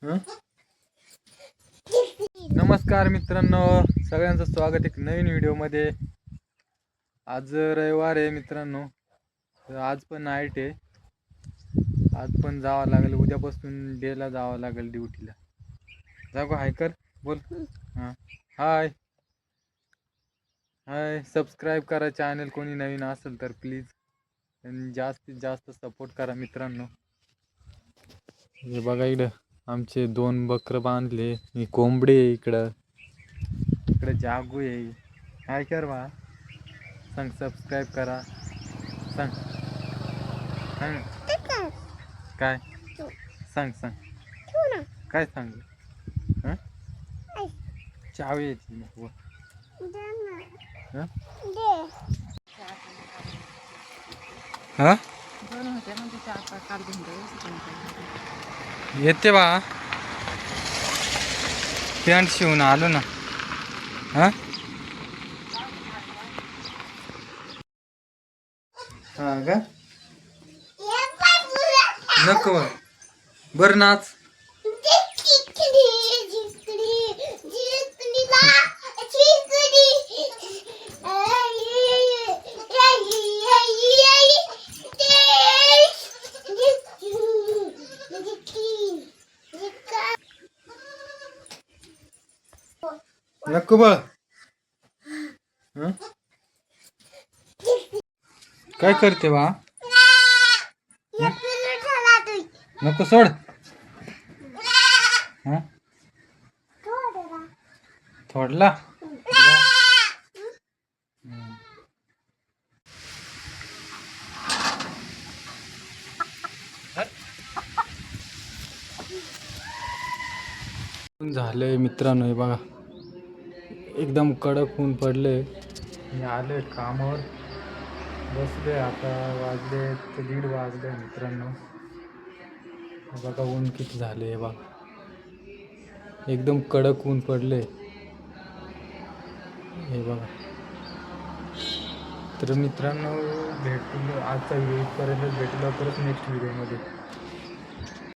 हं? नमस्कार मित्रांनो, सगळ्यांचं स्वागत एक नवीन व्हिडिओमध्ये. आज रविवार आहे मित्रांनो, तर आज पण नाईट आहे. आज पण जावं लागेल, उद्यापासून डेला जावं लागेल ड्युटीला. जागो हाय कर, बोल. हां, हाय हाय. सबस्क्राईब करा चॅनल, कोणी नवीन असेल तर प्लीज. आणि जास्तीत जास्त सपोर्ट करा मित्रांनो. हे बघा इकडं आमचे 2 बकरं बांधले. ही कोंबडी आहे इकडं. इकडे जागू आहे. काय कर बा, सांग सबस्क्राईब करा. सांग सांग काय सांग सांग काय सांग. हां, चावी येते मग. हां हां, येते बा. पॅन्ट शिवून आलो ना. हां हां का, नको बरं नाच. नको बा. काय करते बा. नको सोड. हां, थोडला. झालंय मित्रांनो, हे बघा एकदम कडक ऊन पडले. मी आले कामावर, बसले. आता वाजले 1:30 वाजले मित्रांनो. बघा ऊन किती झाले, हे बघा एकदम कडक ऊन पडले. हे बघा. तर मित्रांनो, भेटू आजचा व्हिडिओ इथपर्यंत. भेटू लवकरच नेक्स्ट व्हिडिओमध्ये.